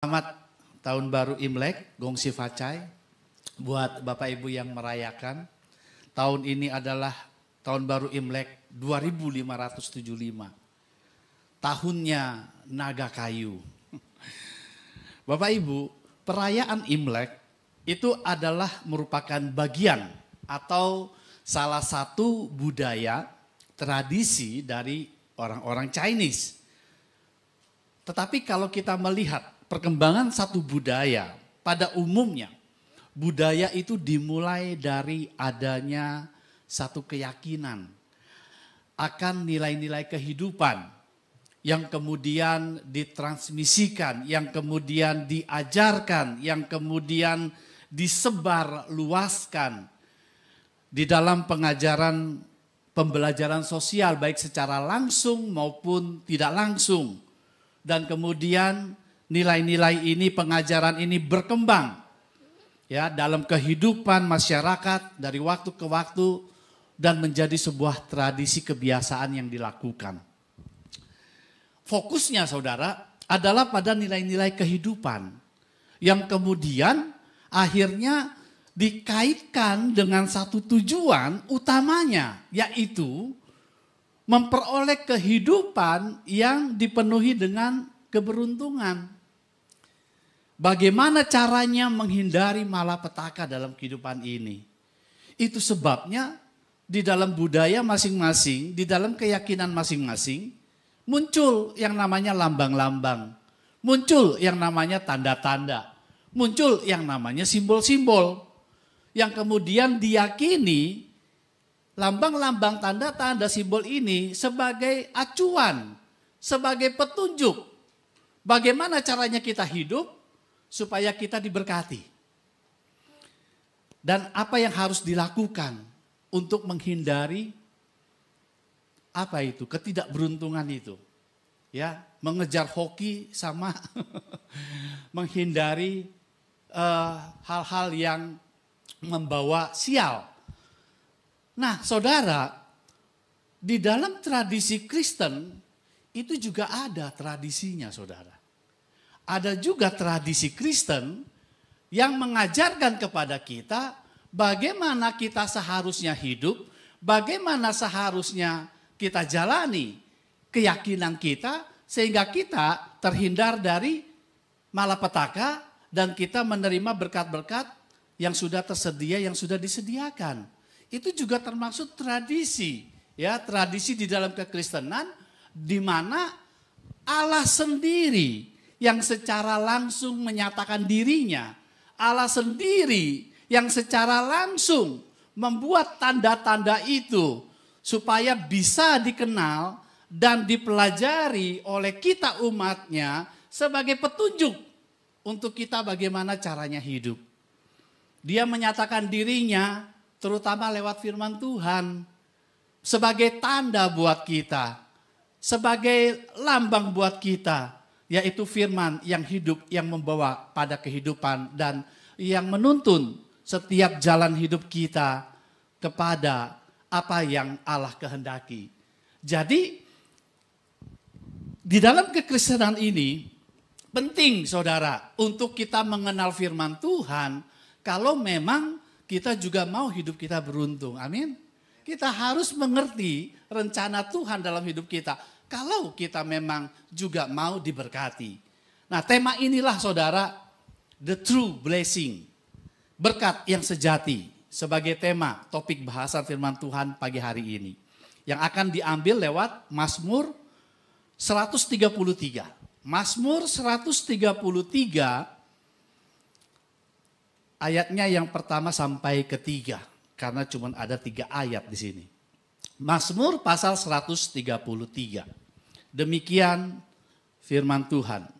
Selamat Tahun Baru Imlek, Gongsi Facai, buat Bapak Ibu yang merayakan. Tahun ini adalah Tahun Baru Imlek 2575. Tahunnya naga kayu. Bapak Ibu, perayaan Imlek itu adalah merupakan bagian atau salah satu budaya tradisi dari orang-orang Chinese. Tetapi kalau kita melihat perkembangan satu budaya, pada umumnya budaya itu dimulai dari adanya satu keyakinan akan nilai-nilai kehidupan yang kemudian ditransmisikan, yang kemudian diajarkan, yang kemudian disebar luaskan di dalam pengajaran pembelajaran sosial baik secara langsung maupun tidak langsung. Dan kemudian nilai-nilai ini, pengajaran ini berkembang ya dalam kehidupan masyarakat dari waktu ke waktu dan menjadi sebuah tradisi kebiasaan yang dilakukan. Fokusnya saudara adalah pada nilai-nilai kehidupan yang kemudian akhirnya dikaitkan dengan satu tujuan utamanya, yaitu memperoleh kehidupan yang dipenuhi dengan keberuntungan. Bagaimana caranya menghindari malapetaka dalam kehidupan ini? Itu sebabnya di dalam budaya masing-masing, di dalam keyakinan masing-masing, muncul yang namanya lambang-lambang, muncul yang namanya tanda-tanda, muncul yang namanya simbol-simbol, yang kemudian diyakini lambang-lambang, tanda-tanda, simbol ini sebagai acuan, sebagai petunjuk bagaimana caranya kita hidup supaya kita diberkati. Dan apa yang harus dilakukan untuk menghindari apa itu, ketidakberuntungan itu. Ya, mengejar hoki sama menghindari hal-hal yang membawa sial. Nah, saudara, di dalam tradisi Kristen itu juga ada tradisinya, saudara. Ada juga tradisi Kristen yang mengajarkan kepada kita bagaimana kita seharusnya hidup, bagaimana seharusnya kita jalani keyakinan kita sehingga kita terhindar dari malapetaka dan kita menerima berkat-berkat yang sudah tersedia, yang sudah disediakan. Itu juga termasuk tradisi, ya, tradisi di dalam kekristenan di mana Allah sendiri yang secara langsung menyatakan dirinya, Allah sendiri yang secara langsung membuat tanda-tanda itu supaya bisa dikenal dan dipelajari oleh kita umatnya sebagai petunjuk untuk kita bagaimana caranya hidup. Dia menyatakan dirinya terutama lewat firman Tuhan, sebagai tanda buat kita, sebagai lambang buat kita, yaitu firman yang hidup, yang membawa pada kehidupan dan yang menuntun setiap jalan hidup kita kepada apa yang Allah kehendaki. Jadi, di dalam kekristenan ini, penting saudara untuk kita mengenal firman Tuhan, kalau memang kita juga mau hidup kita beruntung. Amin. Kita harus mengerti rencana Tuhan dalam hidup kita. Kalau kita memang juga mau diberkati. Nah, tema inilah saudara, the true blessing. Berkat yang sejati sebagai tema topik bahasan firman Tuhan pagi hari ini. Yang akan diambil lewat Mazmur 133. Mazmur 133 ayatnya yang pertama sampai ketiga, karena cuma ada 3 ayat di sini. Mazmur pasal 133. Demikian firman Tuhan.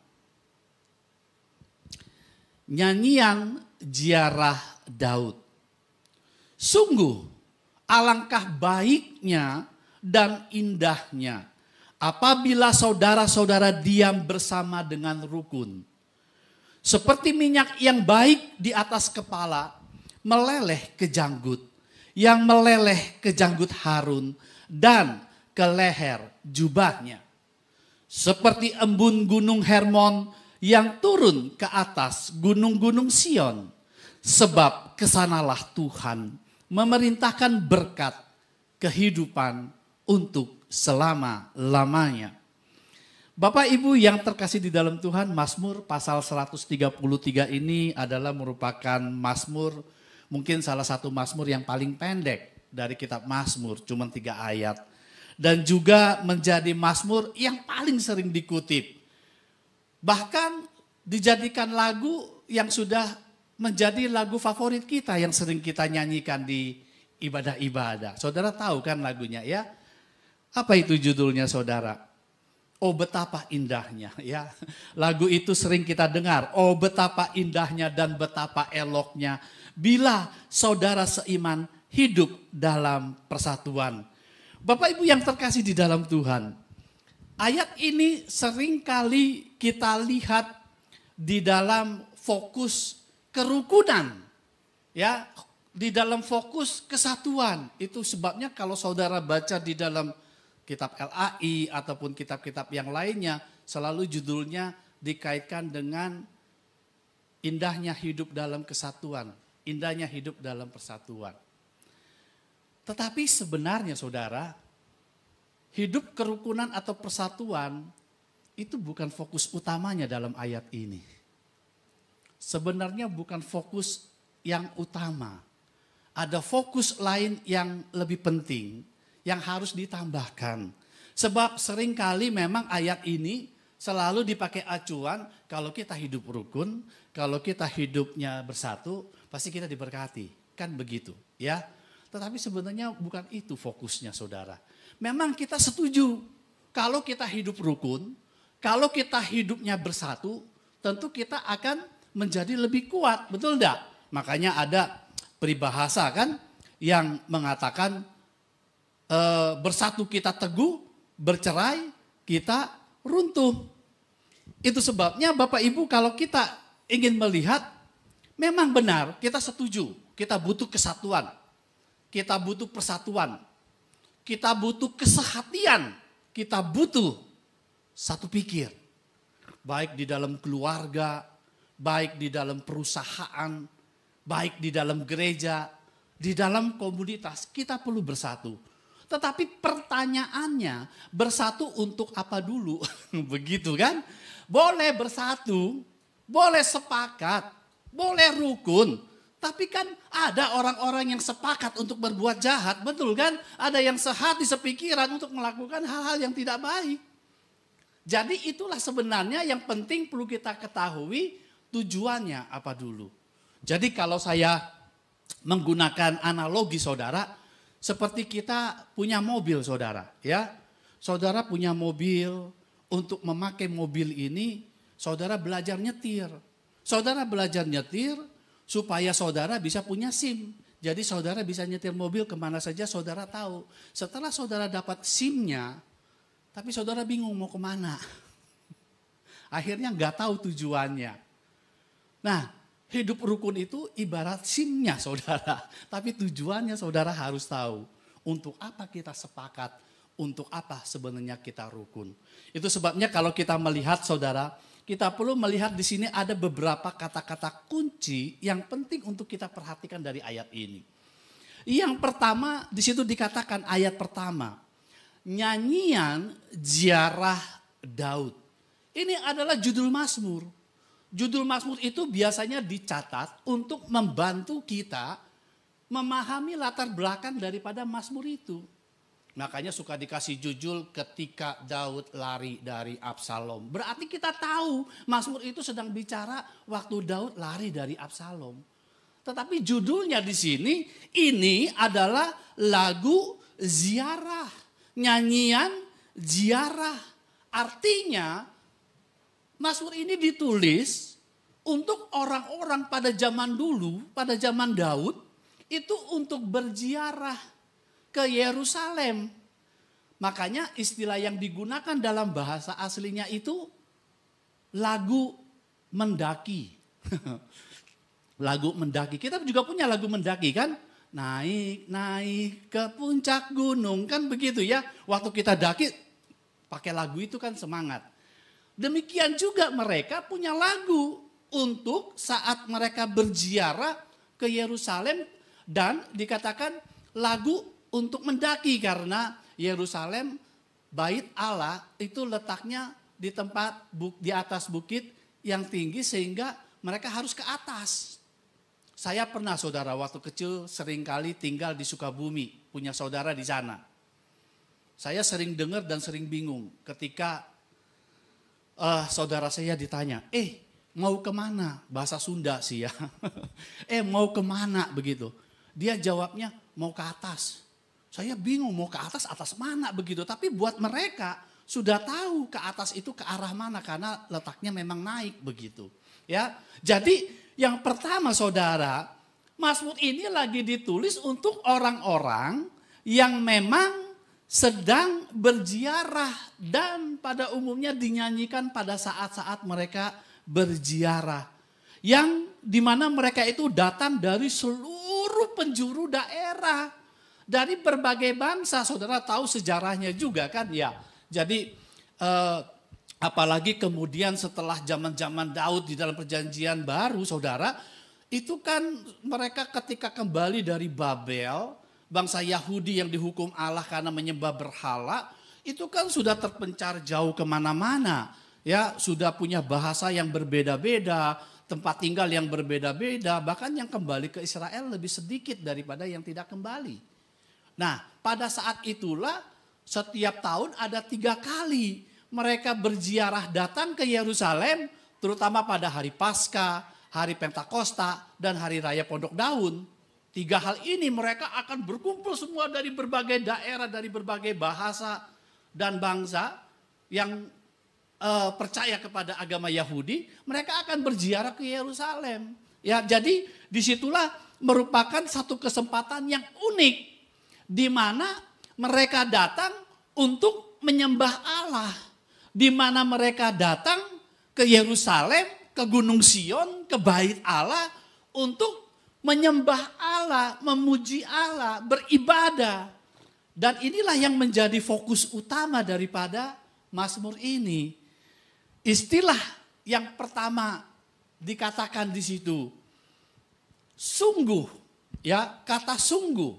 Nyanyian ziarah Daud. Sungguh alangkah baiknya dan indahnya apabila saudara-saudara diam bersama dengan rukun. Seperti minyak yang baik di atas kepala, meleleh ke janggut, yang meleleh ke janggut Harun dan ke leher jubahnya. Seperti embun gunung Hermon yang turun ke atas gunung-gunung Sion, sebab kesanalah Tuhan memerintahkan berkat kehidupan untuk selama-lamanya. Bapak Ibu yang terkasih di dalam Tuhan, Mazmur pasal 133 ini adalah merupakan Mazmur, mungkin salah satu Mazmur yang paling pendek dari kitab Mazmur, cuma 3 ayat. Dan juga menjadi Mazmur yang paling sering dikutip. Bahkan dijadikan lagu yang sudah menjadi lagu favorit kita yang sering kita nyanyikan di ibadah-ibadah. Saudara tahu kan lagunya ya? Apa itu judulnya saudara? Oh betapa indahnya ya. Lagu itu sering kita dengar. Oh betapa indahnya dan betapa eloknya bila saudara seiman hidup dalam persatuan. Bapak Ibu yang terkasih di dalam Tuhan. Ayat ini sering kali kita lihat di dalam fokus kerukunan. Ya, di dalam fokus kesatuan. Itu sebabnya kalau saudara baca di dalam kitab LAI ataupun kitab-kitab yang lainnya, selalu judulnya dikaitkan dengan indahnya hidup dalam kesatuan, indahnya hidup dalam persatuan. Tetapi sebenarnya saudara, hidup kerukunan atau persatuan itu bukan fokus utamanya dalam ayat ini. Sebenarnya bukan fokus yang utama. Ada fokus lain yang lebih penting yang harus ditambahkan. Sebab seringkali memang ayat ini selalu dipakai acuan kalau kita hidup rukun, kalau kita hidupnya bersatu, pasti kita diberkati. Kan begitu ya. Tetapi sebenarnya bukan itu fokusnya saudara. Memang kita setuju kalau kita hidup rukun, kalau kita hidupnya bersatu, tentu kita akan menjadi lebih kuat, betul enggak? Makanya ada peribahasa kan yang mengatakan bersatu kita teguh, bercerai kita runtuh. Itu sebabnya Bapak Ibu kalau kita ingin melihat, memang benar kita setuju, kita butuh kesatuan. Kita butuh persatuan, kita butuh kesehatian, kita butuh satu pikir. Baik di dalam keluarga, baik di dalam perusahaan, baik di dalam gereja, di dalam komunitas, kita perlu bersatu. Tetapi pertanyaannya, bersatu untuk apa dulu? Begitu kan? Boleh bersatu, boleh sepakat, boleh rukun. Tapi kan ada orang-orang yang sepakat untuk berbuat jahat, betul kan? Ada yang sehati sepikiran untuk melakukan hal-hal yang tidak baik. Jadi itulah sebenarnya yang penting perlu kita ketahui tujuannya apa dulu. Jadi kalau saya menggunakan analogi saudara, seperti kita punya mobil saudara. Ya, saudara punya mobil, untuk memakai mobil ini saudara belajar nyetir. Saudara belajar nyetir, supaya saudara bisa punya SIM. Jadi saudara bisa nyetir mobil kemana saja saudara tahu. Setelah saudara dapat SIM-nya, tapi saudara bingung mau kemana. Akhirnya nggak tahu tujuannya. Nah, hidup rukun itu ibarat SIM-nya saudara. Tapi tujuannya saudara harus tahu. Untuk apa kita sepakat, untuk apa sebenarnya kita rukun. Itu sebabnya kalau kita melihat saudara, kita perlu melihat di sini ada beberapa kata-kata kunci yang penting untuk kita perhatikan dari ayat ini. Yang pertama di situ dikatakan ayat pertama, nyanyian ziarah Daud. Ini adalah judul Mazmur. Judul Mazmur itu biasanya dicatat untuk membantu kita memahami latar belakang daripada Mazmur itu. Makanya suka dikasih judul ketika Daud lari dari Absalom. Berarti kita tahu Mazmur itu sedang bicara waktu Daud lari dari Absalom. Tetapi judulnya di sini ini adalah lagu ziarah, nyanyian ziarah. Artinya Mazmur ini ditulis untuk orang-orang pada zaman dulu, pada zaman Daud itu untuk berziarah ke Yerusalem. Makanya istilah yang digunakan dalam bahasa aslinya itu lagu mendaki. Lagu mendaki. Kita juga punya lagu mendaki kan? Naik ke puncak gunung kan begitu ya. Waktu kita daki pakai lagu itu kan semangat. Demikian juga mereka punya lagu untuk saat mereka berziarah ke Yerusalem dan dikatakan lagu untuk mendaki karena Yerusalem, bait Allah itu letaknya di tempat di atas bukit yang tinggi sehingga mereka harus ke atas. Saya pernah saudara waktu kecil seringkali tinggal di Sukabumi, punya saudara di sana. Saya sering dengar dan sering bingung ketika saudara saya ditanya, mau kemana? Bahasa Sunda sih ya. Mau kemana begitu. Dia jawabnya mau ke atas. Saya bingung mau ke atas, atas mana begitu. Tapi buat mereka sudah tahu ke atas itu ke arah mana karena letaknya memang naik begitu. Ya, jadi yang pertama saudara, Mazmur ini lagi ditulis untuk orang-orang yang memang sedang berziarah dan pada umumnya dinyanyikan pada saat-saat mereka berziarah. Yang dimana mereka itu datang dari seluruh penjuru daerah. Dari berbagai bangsa, saudara tahu sejarahnya juga kan ya. Jadi apalagi kemudian setelah zaman-zaman Daud di dalam perjanjian baru saudara. Itu kan mereka ketika kembali dari Babel. Bangsa Yahudi yang dihukum Allah karena menyembah berhala, itu kan sudah terpencar jauh kemana-mana. Ya, sudah punya bahasa yang berbeda-beda, tempat tinggal yang berbeda-beda, bahkan yang kembali ke Israel lebih sedikit daripada yang tidak kembali. Nah, pada saat itulah setiap tahun ada 3 kali mereka berziarah datang ke Yerusalem, terutama pada hari Paskah, hari Pentakosta, dan hari Raya Pondok Daun. 3 hal ini mereka akan berkumpul semua dari berbagai daerah, dari berbagai bahasa dan bangsa yang percaya kepada agama Yahudi. Mereka akan berziarah ke Yerusalem. Ya, jadi disitulah merupakan satu kesempatan yang unik. Di mana mereka datang untuk menyembah Allah. Di mana mereka datang ke Yerusalem, ke Gunung Sion, ke bait Allah untuk menyembah Allah, memuji Allah, beribadah. Dan inilah yang menjadi fokus utama daripada Mazmur ini. Istilah yang pertama dikatakan di situ, sungguh, ya, kata sungguh.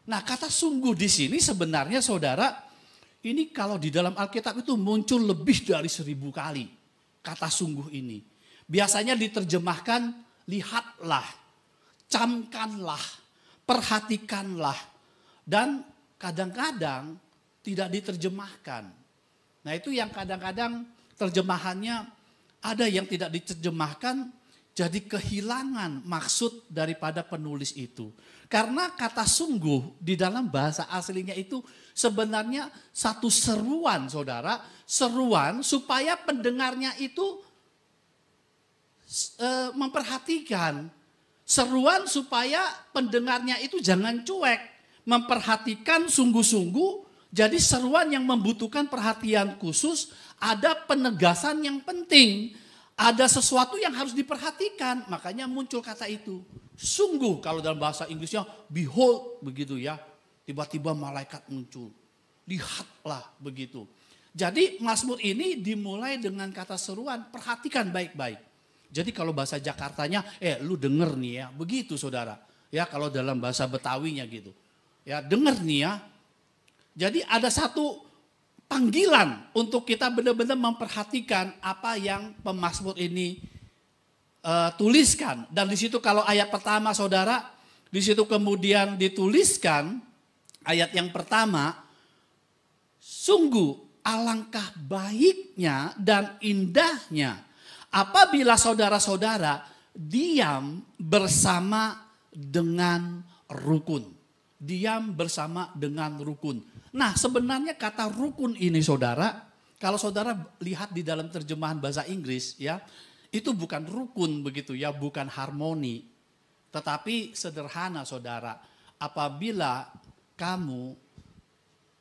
Nah, kata sungguh di sini sebenarnya saudara, ini kalau di dalam Alkitab itu muncul lebih dari 1000 kali kata sungguh ini. Biasanya diterjemahkan lihatlah, camkanlah, perhatikanlah, dan kadang-kadang tidak diterjemahkan. Nah itu yang kadang-kadang terjemahannya ada yang tidak diterjemahkan jadi kehilangan maksud daripada penulis itu. Karena kata sungguh di dalam bahasa aslinya itu sebenarnya satu seruan saudara. Seruan supaya pendengarnya itu memperhatikan. Seruan supaya pendengarnya itu jangan cuek, memperhatikan sungguh-sungguh. Jadi seruan yang membutuhkan perhatian khusus, ada penegasan yang penting, ada sesuatu yang harus diperhatikan. Makanya muncul kata itu. Sungguh kalau dalam bahasa Inggrisnya behold begitu ya. Tiba-tiba malaikat muncul. Lihatlah begitu. Jadi Mazmur ini dimulai dengan kata seruan, perhatikan baik-baik. Jadi kalau bahasa Jakartanya, lu denger nih ya, begitu saudara. Ya kalau dalam bahasa Betawinya gitu. Ya denger nih ya. Jadi ada satu panggilan untuk kita benar-benar memperhatikan apa yang pemazmur ini tuliskan. Dan di situ kalau ayat pertama saudara, di situ kemudian dituliskan ayat yang pertama, sungguh alangkah baiknya dan indahnya apabila saudara-saudara diam bersama dengan rukun. Diam bersama dengan rukun. Nah sebenarnya kata rukun ini saudara, kalau saudara lihat di dalam terjemahan bahasa Inggris ya, itu bukan rukun begitu ya, bukan harmoni. Tetapi sederhana saudara, apabila kamu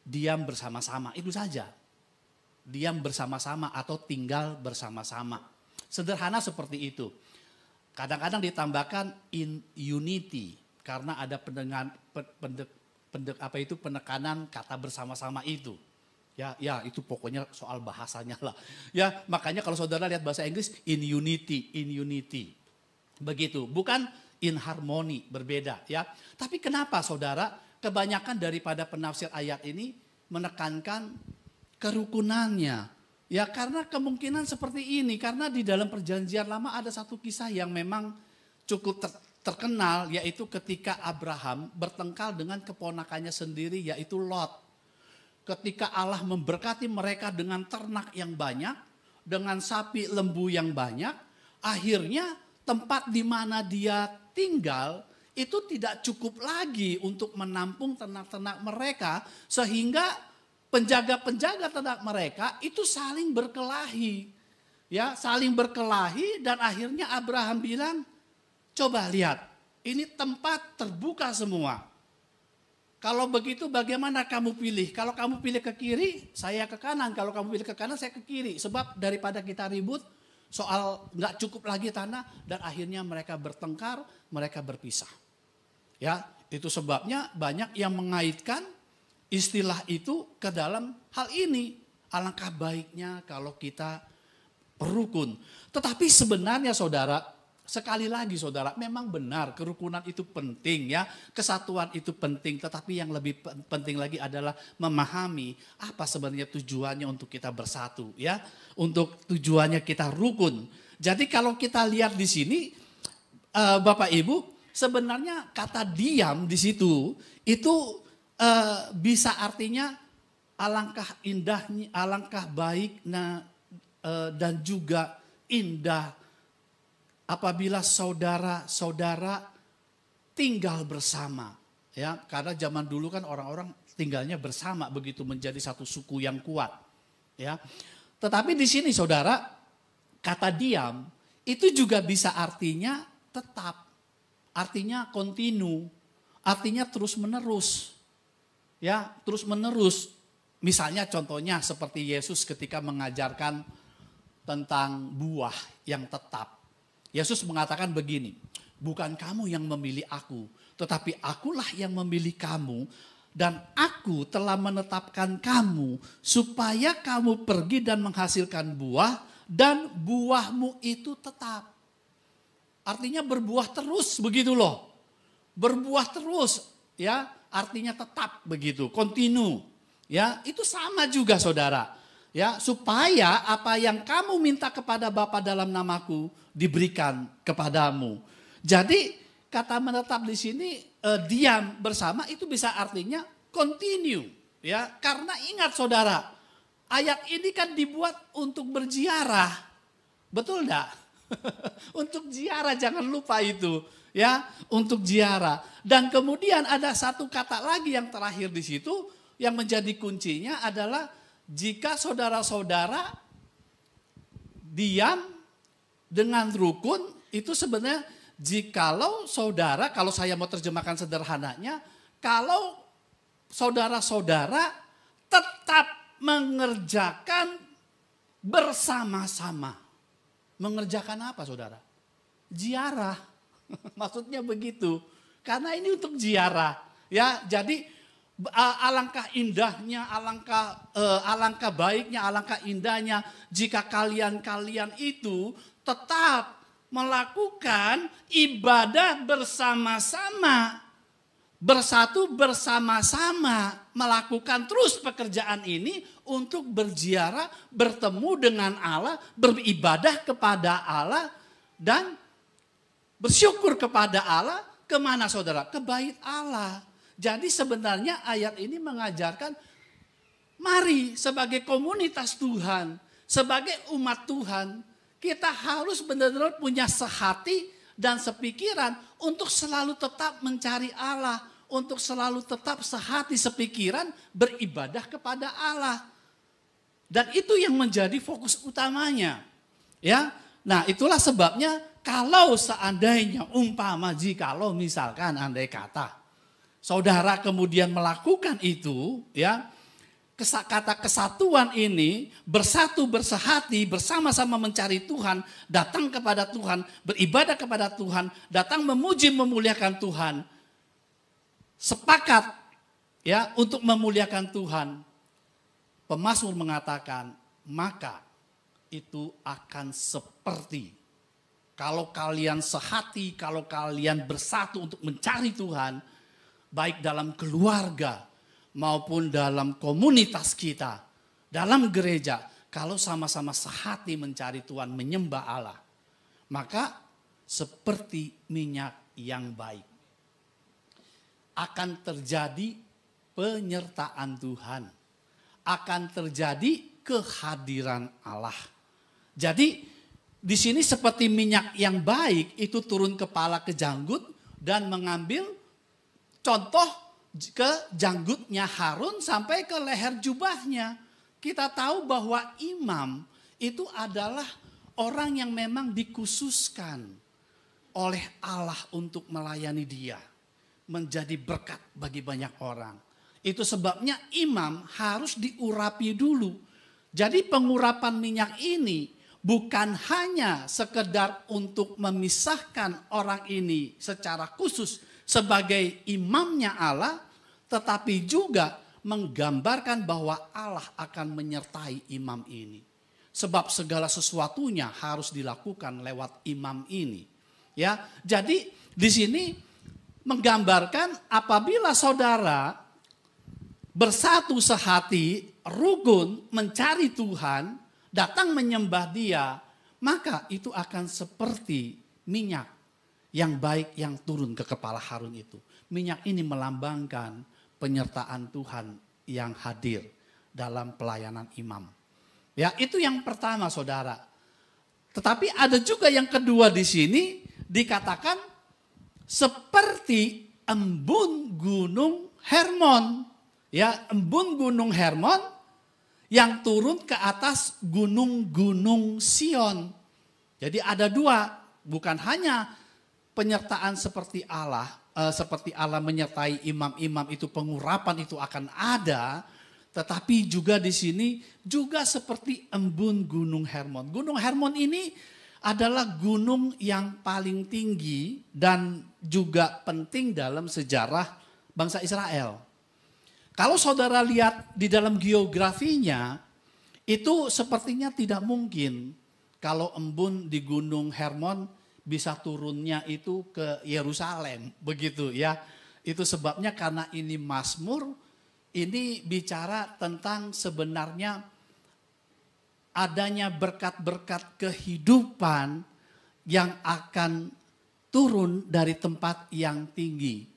diam bersama-sama, itu saja. Diam bersama-sama atau tinggal bersama-sama. Sederhana seperti itu. Kadang-kadang ditambahkan in unity karena ada penekanan kata bersama-sama itu. Ya, itu pokoknya soal bahasanya lah. Ya, makanya kalau saudara lihat bahasa Inggris, in unity. Begitu, bukan in harmony, berbeda ya. Tapi kenapa saudara, kebanyakan daripada penafsir ayat ini menekankan kerukunannya. Ya, karena kemungkinan seperti ini, karena di dalam perjanjian lama ada satu kisah yang memang cukup terkenal, yaitu ketika Abraham bertengkar dengan keponakannya sendiri, yaitu Lot. Ketika Allah memberkati mereka dengan ternak yang banyak, dengan sapi lembu yang banyak, akhirnya tempat di mana dia tinggal itu tidak cukup lagi untuk menampung ternak-ternak mereka, sehingga penjaga-penjaga ternak mereka itu saling berkelahi. Ya, saling berkelahi, dan akhirnya Abraham bilang, coba lihat, ini tempat terbuka semua. Kalau begitu bagaimana kamu pilih? Kalau kamu pilih ke kiri, saya ke kanan. Kalau kamu pilih ke kanan, saya ke kiri. Sebab daripada kita ribut soal nggak cukup lagi tanah, dan akhirnya mereka bertengkar, mereka berpisah. Ya, itu sebabnya banyak yang mengaitkan istilah itu ke dalam hal ini. Alangkah baiknya kalau kita rukun. Tetapi sebenarnya saudara, sekali lagi saudara, memang benar kerukunan itu penting ya, kesatuan itu penting, tetapi yang lebih penting lagi adalah memahami apa sebenarnya tujuannya untuk kita bersatu ya, untuk tujuannya kita rukun. Jadi kalau kita lihat di sini Bapak Ibu, sebenarnya kata diam di situ itu bisa artinya alangkah indahnya, alangkah baiknya dan juga indah apabila saudara-saudara tinggal bersama. Ya, karena zaman dulu kan orang-orang tinggalnya bersama, begitu menjadi satu suku yang kuat. Ya. Tetapi di sini saudara, kata diam itu juga bisa artinya tetap. Artinya kontinu, artinya terus-menerus. Ya, terus-menerus. Misalnya contohnya seperti Yesus ketika mengajarkan tentang buah yang tetap. Yesus mengatakan begini, bukan kamu yang memilih aku, tetapi akulah yang memilih kamu, dan aku telah menetapkan kamu supaya kamu pergi dan menghasilkan buah, dan buahmu itu tetap. Artinya berbuah terus begitu loh. Berbuah terus ya, artinya tetap begitu, kontinu. Ya, itu sama juga saudara. Ya, supaya apa yang kamu minta kepada Bapa dalam namaku diberikan kepadamu. Jadi kata menetap di sini diam bersama itu bisa artinya continue. Ya, karena ingat saudara, ayat ini kan dibuat untuk berziarah. Betul enggak? Untuk ziarah, jangan lupa itu. Ya, untuk ziarah. Dan kemudian ada satu kata lagi yang terakhir di situ yang menjadi kuncinya adalah jika saudara-saudara diam dengan rukun, itu sebenarnya jikalau saudara, kalau saya mau terjemahkan sederhananya, kalau saudara-saudara tetap mengerjakan bersama-sama. Mengerjakan apa saudara? Ziarah. Maksudnya begitu. Karena ini untuk ziarah. Ya, jadi alangkah indahnya, alangkah baiknya, alangkah indahnya jika kalian itu tetap melakukan ibadah bersama-sama, bersatu bersama-sama, melakukan terus pekerjaan ini untuk berziarah, bertemu dengan Allah, beribadah kepada Allah, dan bersyukur kepada Allah. Kemana saudara? Ke bait Allah. Jadi sebenarnya ayat ini mengajarkan mari sebagai komunitas Tuhan, sebagai umat Tuhan, kita harus benar-benar punya sehati dan sepikiran untuk selalu tetap mencari Allah, untuk selalu tetap sehati sepikiran beribadah kepada Allah. Dan itu yang menjadi fokus utamanya. Ya. Nah, itulah sebabnya kalau seandainya jikalau misalkan andai kata saudara kemudian melakukan itu, ya, kata kesatuan ini, bersatu bersehati, bersama-sama mencari Tuhan, datang kepada Tuhan, beribadah kepada Tuhan, datang memuji memuliakan Tuhan, sepakat ya untuk memuliakan Tuhan. Pemazmur mengatakan, maka itu akan seperti kalau kalian sehati, kalau kalian bersatu untuk mencari Tuhan, baik dalam keluarga maupun dalam komunitas kita, dalam gereja, kalau sama-sama sehati mencari Tuhan, menyembah Allah, maka seperti minyak yang baik. Akan terjadi penyertaan Tuhan. Akan terjadi kehadiran Allah. Jadi di sini seperti minyak yang baik itu turun kepala ke janggut dan mengambil contoh ke janggutnya Harun sampai ke leher jubahnya. Kita tahu bahwa imam itu adalah orang yang memang dikhususkan oleh Allah untuk melayani dia. Menjadi berkat bagi banyak orang. Itu sebabnya imam harus diurapi dulu. Jadi pengurapan minyak ini bukan hanya sekedar untuk memisahkan orang ini secara khusus sebagai imamnya Allah, tetapi juga menggambarkan bahwa Allah akan menyertai imam ini. Sebab segala sesuatunya harus dilakukan lewat imam ini. Ya, jadi di sini menggambarkan apabila saudara bersatu sehati, rukun, mencari Tuhan, datang menyembah Dia, maka itu akan seperti minyak yang baik yang turun ke kepala Harun itu. Minyak ini melambangkan penyertaan Tuhan yang hadir dalam pelayanan imam. Ya, itu yang pertama, saudara. Tetapi ada juga yang kedua di sini dikatakan seperti embun gunung Hermon. Ya, embun gunung Hermon yang turun ke atas gunung-gunung Sion. Jadi ada dua, bukan hanya penyertaan seperti Allah menyertai imam-imam itu, pengurapan itu akan ada, tetapi juga di sini juga seperti embun gunung Hermon. Gunung Hermon ini adalah gunung yang paling tinggi dan juga penting dalam sejarah bangsa Israel. Kalau saudara lihat di dalam geografinya, itu sepertinya tidak mungkin kalau embun di Gunung Hermon bisa turunnya itu ke Yerusalem, begitu ya. Itu sebabnya karena ini Mazmur, ini bicara tentang sebenarnya adanya berkat-berkat kehidupan yang akan turun dari tempat yang tinggi.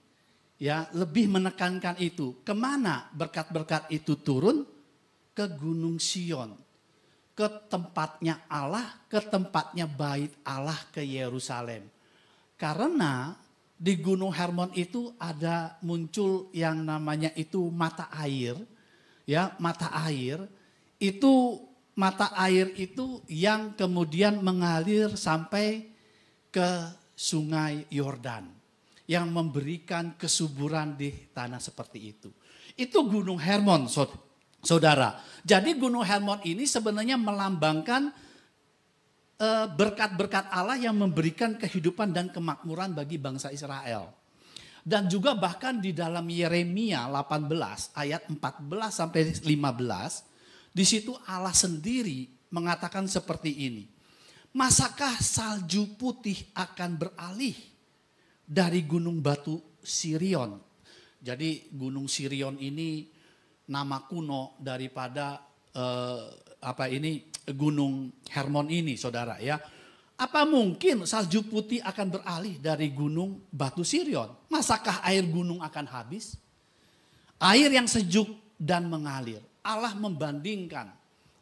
Ya, lebih menekankan itu. Kemana berkat-berkat itu turun? Ke Gunung Sion. Ke tempatnya Allah, ke tempatnya bait Allah, ke Yerusalem. Karena di Gunung Hermon itu ada muncul yang namanya itu mata air. Ya, mata air. Itu mata air itu yang kemudian mengalir sampai ke Sungai Yordan. Yang memberikan kesuburan di tanah seperti itu. Itu Gunung Hermon, saudara. Jadi Gunung Hermon ini sebenarnya melambangkan berkat-berkat Allah yang memberikan kehidupan dan kemakmuran bagi bangsa Israel. Dan juga bahkan di dalam Yeremia 18 ayat 14 sampai 15, di situ Allah sendiri mengatakan seperti ini. Masakah salju putih akan beralih dari gunung batu Sirion? Jadi gunung Sirion ini nama kuno daripada gunung Hermon ini, saudara ya. Apa mungkin salju putih akan beralih dari gunung batu Sirion? Masakah air gunung akan habis? Air yang sejuk dan mengalir. Allah membandingkan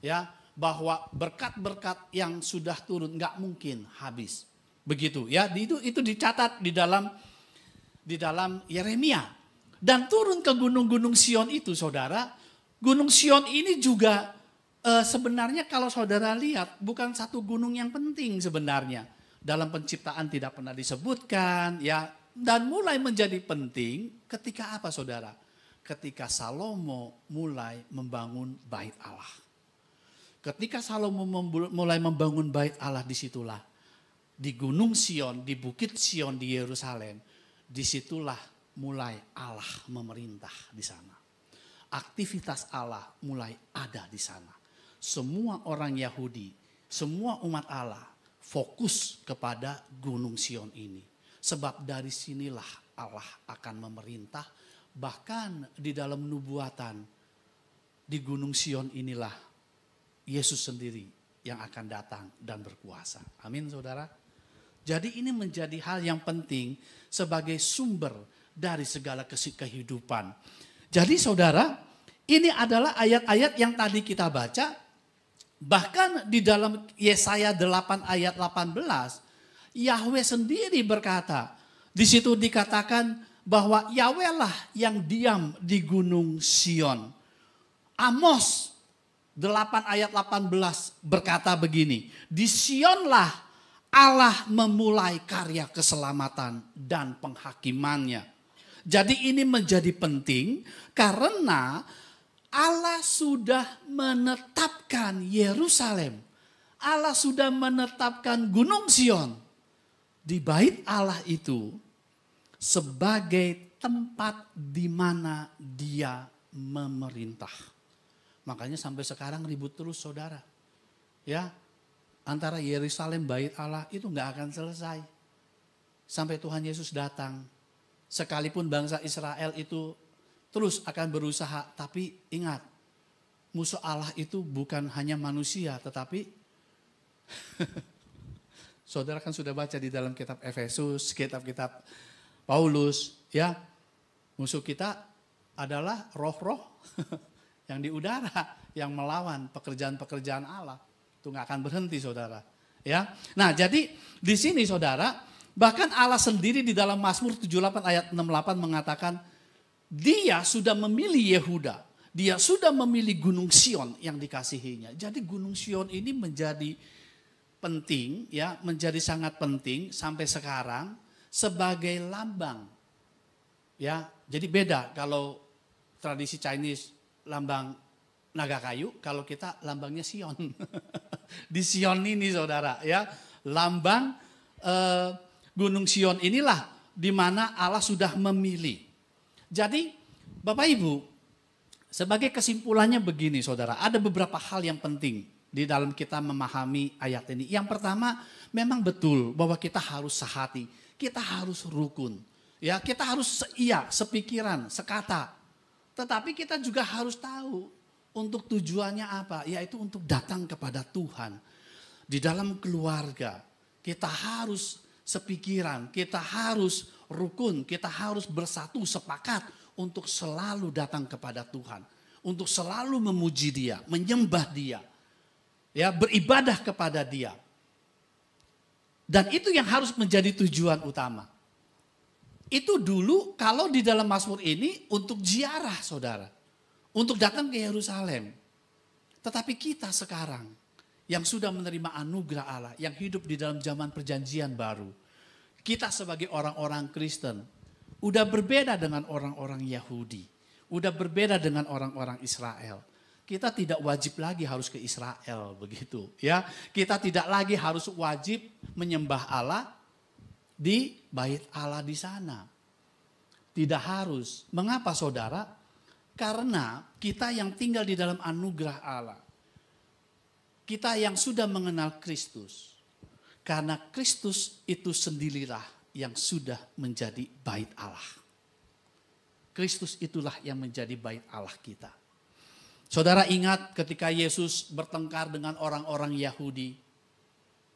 ya bahwa berkat-berkat yang sudah turun nggak mungkin habis. Begitu ya, itu dicatat di dalam Yeremia. Dan turun ke gunung-gunung Sion itu, saudara. Gunung Sion ini juga sebenarnya kalau saudara lihat bukan satu gunung yang penting sebenarnya. Dalam penciptaan tidak pernah disebutkan ya. Dan mulai menjadi penting ketika apa, saudara? Ketika Salomo mulai membangun bait Allah. Ketika Salomo mulai membangun bait Allah, disitulah di Gunung Sion, di Bukit Sion di Yerusalem, disitulah mulai Allah memerintah di sana. aktivitas Allah mulai ada di sana. Semua orang Yahudi, semua umat Allah fokus kepada Gunung Sion ini. Sebab dari sinilah Allah akan memerintah, bahkan di dalam nubuatan di Gunung Sion inilah Yesus sendiri yang akan datang dan berkuasa. Amin saudara. Jadi ini menjadi hal yang penting sebagai sumber dari segala kehidupan. Jadi saudara, ini adalah ayat-ayat yang tadi kita baca. Bahkan di dalam Yesaya 8 ayat 18, Yahweh sendiri berkata, di situ dikatakan bahwa Yahweh lah yang diam di Gunung Sion. Amos 8 ayat 18 berkata begini, di Sionlah Allah memulai karya keselamatan dan penghakimannya. Jadi ini menjadi penting karena Allah sudah menetapkan Yerusalem. Allah sudah menetapkan Gunung Sion di bait Allah itu sebagai tempat di mana Dia memerintah. Makanya sampai sekarang ribut terus saudara. Ya, antara Yerusalem bait Allah itu nggak akan selesai. Sampai Tuhan Yesus datang. Sekalipun bangsa Israel itu terus akan berusaha. Tapi ingat, musuh Allah itu bukan hanya manusia. Tetapi saudara kan sudah baca di dalam kitab Efesus, kitab-kitab Paulus. Ya, musuh kita adalah roh-roh yang di udara, yang melawan pekerjaan-pekerjaan Allah. Itu nggak akan berhenti saudara. Ya, nah jadi di sini saudara, bahkan Allah sendiri di dalam Mazmur 78 ayat 68 mengatakan, Dia sudah memilih Yehuda, Dia sudah memilih Gunung Sion yang dikasihinya. Jadi Gunung Sion ini menjadi penting, ya, menjadi sangat penting sampai sekarang sebagai lambang. Ya, jadi beda kalau tradisi Chinese lambang naga kayu, kalau kita lambangnya Sion. Di Sion ini saudara, ya, lambang Gunung Sion inilah di mana Allah sudah memilih. Jadi Bapak Ibu, sebagai kesimpulannya begini saudara, ada beberapa hal yang penting di dalam kita memahami ayat ini. Yang pertama, memang betul bahwa kita harus sehati, kita harus rukun. Ya, kita harus sepikiran, sekata. Tetapi kita juga harus tahu untuk tujuannya apa, yaitu untuk datang kepada Tuhan. Di dalam keluarga, kita harus sepikiran, kita harus rukun, kita harus bersatu sepakat untuk selalu datang kepada Tuhan. Untuk selalu memuji Dia, menyembah Dia. Ya, beribadah kepada Dia. Dan itu yang harus menjadi tujuan utama. Itu dulu kalau di dalam Mazmur ini untuk ziarah saudara. Untuk datang ke Yerusalem. Tetapi kita sekarang yang sudah menerima anugerah Allah. Yang hidup di dalam zaman perjanjian baru. Kita sebagai orang-orang Kristen. Udah berbeda dengan orang-orang Yahudi. Udah berbeda dengan orang-orang Israel. Kita tidak wajib lagi harus ke Israel begitu. Ya, kita tidak lagi harus wajib menyembah Allah di bait Allah di sana. Tidak harus. Mengapa saudara? Karena kita yang tinggal di dalam anugerah Allah. Kita yang sudah mengenal Kristus. Karena Kristus itu sendirilah yang sudah menjadi bait Allah. Kristus itulah yang menjadi bait Allah kita. Saudara ingat ketika Yesus bertengkar dengan orang-orang Yahudi.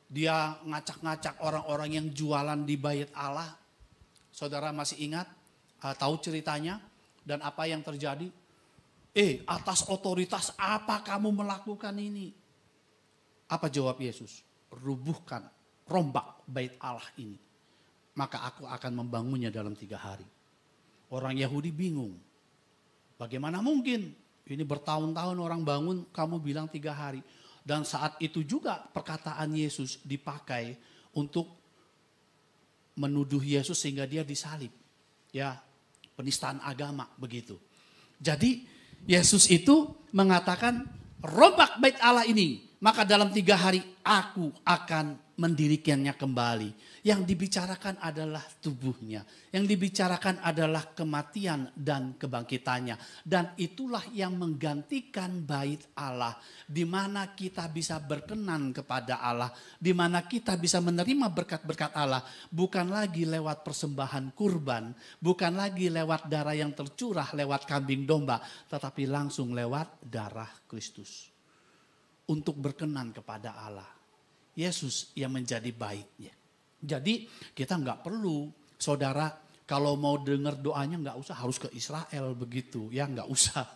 Dia ngacak-ngacak orang-orang yang jualan di bait Allah. Saudara masih ingat? Tahu ceritanya? Dan apa yang terjadi? Atas otoritas apa kamu melakukan ini? Apa jawab Yesus? Rubuhkan, rombak bait Allah ini. Maka aku akan membangunnya dalam 3 hari. Orang Yahudi bingung. Bagaimana mungkin? Ini bertahun-tahun orang bangun, kamu bilang 3 hari. Dan saat itu juga perkataan Yesus dipakai untuk menuduh Yesus sehingga dia disalib. Ya, penistaan agama begitu. Jadi Yesus itu mengatakan rombak bait Allah ini. Maka dalam 3 hari aku akan mendirikannya kembali. Yang dibicarakan adalah tubuhnya. Yang dibicarakan adalah kematian dan kebangkitannya. Dan itulah yang menggantikan bait Allah. Di mana kita bisa berkenan kepada Allah. Di mana kita bisa menerima berkat-berkat Allah. Bukan lagi lewat persembahan kurban. Bukan lagi lewat darah yang tercurah lewat kambing domba. Tetapi langsung lewat darah Kristus. Untuk berkenan kepada Allah. Yesus yang menjadi baitnya. Jadi kita nggak perlu, saudara, kalau mau dengar doanya nggak usah harus ke Israel begitu. Ya nggak usah.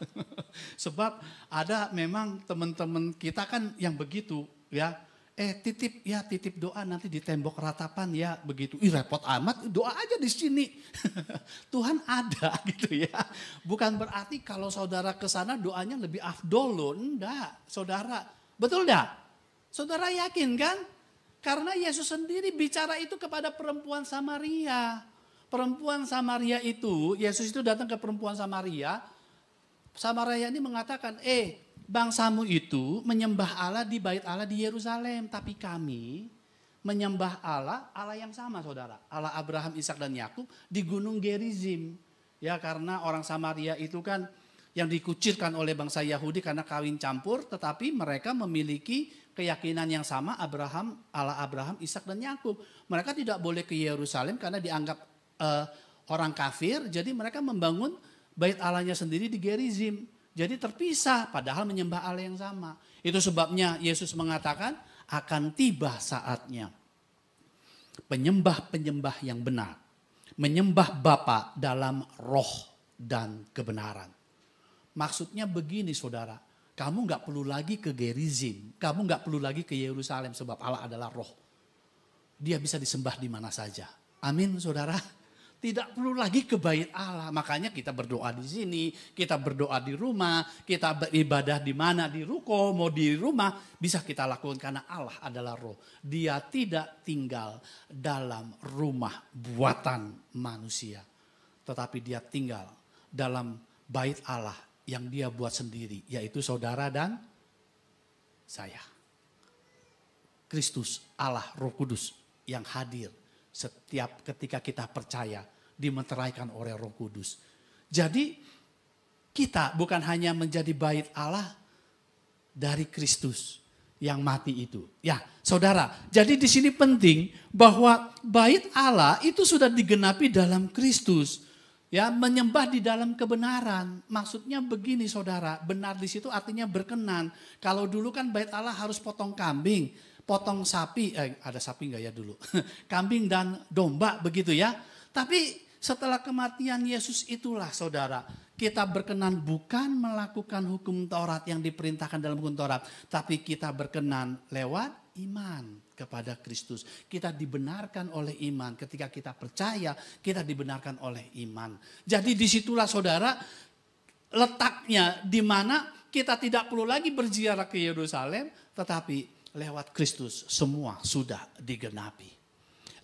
Sebab ada memang teman-teman kita kan yang begitu ya. Titip doa nanti di tembok ratapan ya begitu. Repot amat, doa aja di sini. Tuhan ada gitu ya. Bukan berarti kalau saudara ke sana doanya lebih afdol loh. Enggak, saudara. Betul enggak? Saudara yakin kan? Karena Yesus sendiri bicara itu kepada perempuan Samaria. Perempuan Samaria itu, Yesus itu datang ke perempuan Samaria. Samaria ini mengatakan, bangsamu itu menyembah Allah di bait Allah di Yerusalem. Tapi kami menyembah Allah yang sama saudara. Allah Abraham, Ishak dan Yakub di gunung Gerizim. Ya karena orang Samaria itu kan yang dikucilkan oleh bangsa Yahudi karena kawin campur. Tetapi mereka memiliki keyakinan yang sama Allah Abraham, Ishak dan Yakub. Mereka tidak boleh ke Yerusalem karena dianggap orang kafir. Jadi mereka membangun bait Allahnya sendiri di Gerizim. Jadi terpisah padahal menyembah Allah yang sama. Itu sebabnya Yesus mengatakan akan tiba saatnya penyembah-penyembah yang benar menyembah Bapa dalam roh dan kebenaran. Maksudnya begini saudara, kamu gak perlu lagi ke Gerizim, kamu gak perlu lagi ke Yerusalem sebab Allah adalah roh. Dia bisa disembah di mana saja. Amin saudara. Tidak perlu lagi ke bait Allah. Makanya kita berdoa di sini, kita berdoa di rumah, kita beribadah di mana, di ruko, mau di rumah, bisa kita lakukan karena Allah adalah roh. Dia tidak tinggal dalam rumah buatan manusia. Tetapi dia tinggal dalam bait Allah yang dia buat sendiri, yaitu saudara dan saya. Kristus, Allah, Roh Kudus yang hadir setiap ketika kita percaya dimeteraikan oleh Roh Kudus. Jadi kita bukan hanya menjadi bait Allah dari Kristus yang mati itu. Ya, saudara, jadi di sini penting bahwa bait Allah itu sudah digenapi dalam Kristus. Ya, menyembah di dalam kebenaran. Maksudnya begini saudara, benar di situ artinya berkenan. Kalau dulu kan bait Allah harus potong kambing, potong sapi, ada sapi enggak ya dulu? Kambing dan domba begitu ya. Tapi setelah kematian Yesus itulah saudara, kita berkenan bukan melakukan hukum Taurat yang diperintahkan dalam hukum Taurat, tapi kita berkenan lewat iman kepada Kristus. Kita dibenarkan oleh iman. Ketika kita percaya, kita dibenarkan oleh iman. Jadi disitulah saudara letaknya di mana kita tidak perlu lagi berziarah ke Yerusalem, tetapi lewat Kristus semua sudah digenapi.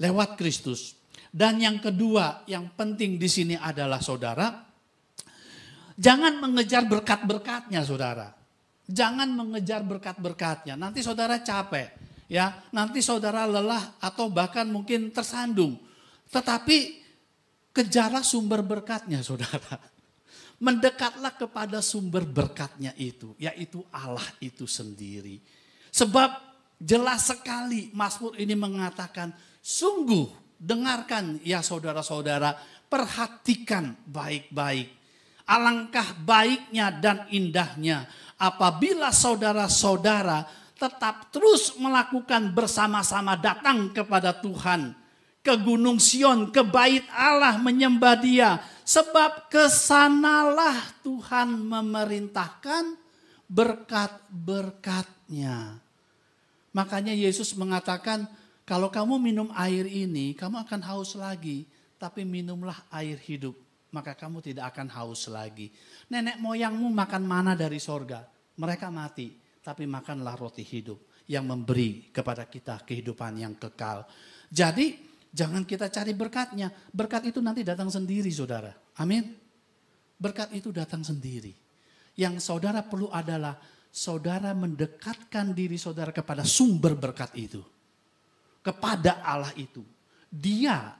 Lewat Kristus. Dan yang kedua yang penting di sini adalah saudara, jangan mengejar berkat-berkatnya saudara. Jangan mengejar berkat-berkatnya. Nanti saudara capek, ya. Nanti saudara lelah atau bahkan mungkin tersandung. Tetapi kejarlah sumber berkatnya saudara. Mendekatlah kepada sumber berkatnya itu, yaitu Allah itu sendiri. Sebab jelas sekali Mazmur ini mengatakan, sungguh dengarkan ya saudara-saudara, perhatikan baik-baik. Alangkah baiknya dan indahnya apabila saudara-saudara tetap terus melakukan bersama-sama datang kepada Tuhan. Ke Gunung Sion, ke bait Allah menyembah Dia. Sebab kesanalah Tuhan memerintahkan berkat-berkatnya. Makanya Yesus mengatakan, kalau kamu minum air ini, kamu akan haus lagi. Tapi minumlah air hidup, maka kamu tidak akan haus lagi. Nenek moyangmu makan mana dari sorga. Mereka mati, tapi makanlah roti hidup yang memberi kepada kita kehidupan yang kekal. Jadi jangan kita cari berkatnya. Berkat itu nanti datang sendiri saudara. Amin. Berkat itu datang sendiri. Yang saudara perlu adalah saudara mendekatkan diri saudara kepada sumber berkat itu. Kepada Allah itu. Dia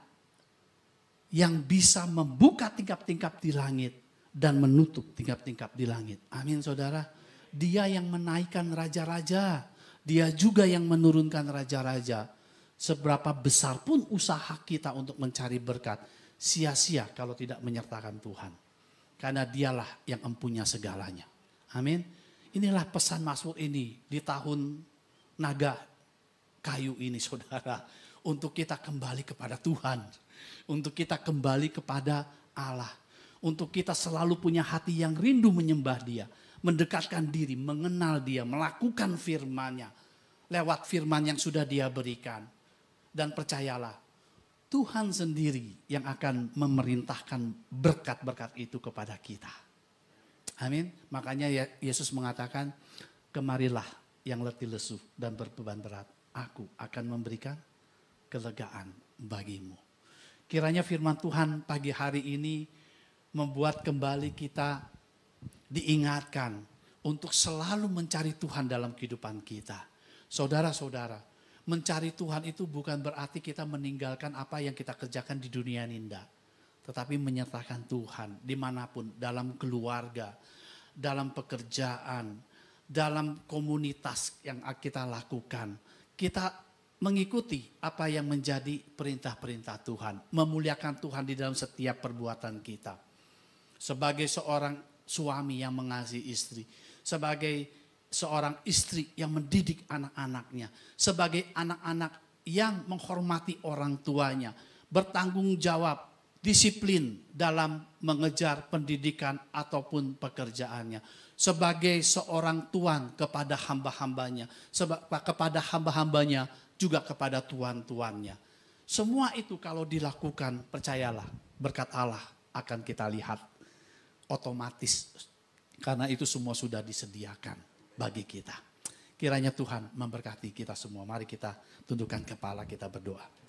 yang bisa membuka tingkap-tingkap di langit dan menutup tingkap-tingkap di langit. Amin saudara. Dia yang menaikkan raja-raja. Dia juga yang menurunkan raja-raja. Seberapa besar pun usaha kita untuk mencari berkat, sia-sia kalau tidak menyertakan Tuhan. Karena dialah yang empunya segalanya. Amin. Inilah pesan Mazmur ini di tahun naga kayu ini saudara. Untuk kita kembali kepada Tuhan. Untuk kita kembali kepada Allah. Untuk kita selalu punya hati yang rindu menyembah Dia. Mendekatkan diri, mengenal Dia, melakukan firman-Nya. Lewat firman yang sudah Dia berikan. Dan percayalah, Tuhan sendiri yang akan memerintahkan berkat-berkat itu kepada kita. Amin. Makanya Yesus mengatakan, kemarilah yang letih lesu dan berbeban berat. Aku akan memberikan kelegaan bagimu. Kiranya firman Tuhan pagi hari ini membuat kembali kita diingatkan untuk selalu mencari Tuhan dalam kehidupan kita. Saudara-saudara, mencari Tuhan itu bukan berarti kita meninggalkan apa yang kita kerjakan di dunia ini, enggak. Tetapi menyertakan Tuhan dimanapun, dalam keluarga, dalam pekerjaan, dalam komunitas yang kita lakukan. Kita mengikuti apa yang menjadi perintah-perintah Tuhan. Memuliakan Tuhan di dalam setiap perbuatan kita. Sebagai seorang suami yang mengasihi istri. Sebagai seorang istri yang mendidik anak-anaknya. Sebagai anak-anak yang menghormati orang tuanya. Bertanggung jawab, disiplin dalam mengejar pendidikan ataupun pekerjaannya. Sebagai seorang tuan kepada hamba-hambanya. Kepada hamba-hambanya juga kepada tuan-tuannya. Semua itu kalau dilakukan, percayalah berkat Allah akan kita lihat otomatis. Karena itu semua sudah disediakan bagi kita. Kiranya Tuhan memberkati kita semua. Mari kita tundukkan kepala, kita berdoa.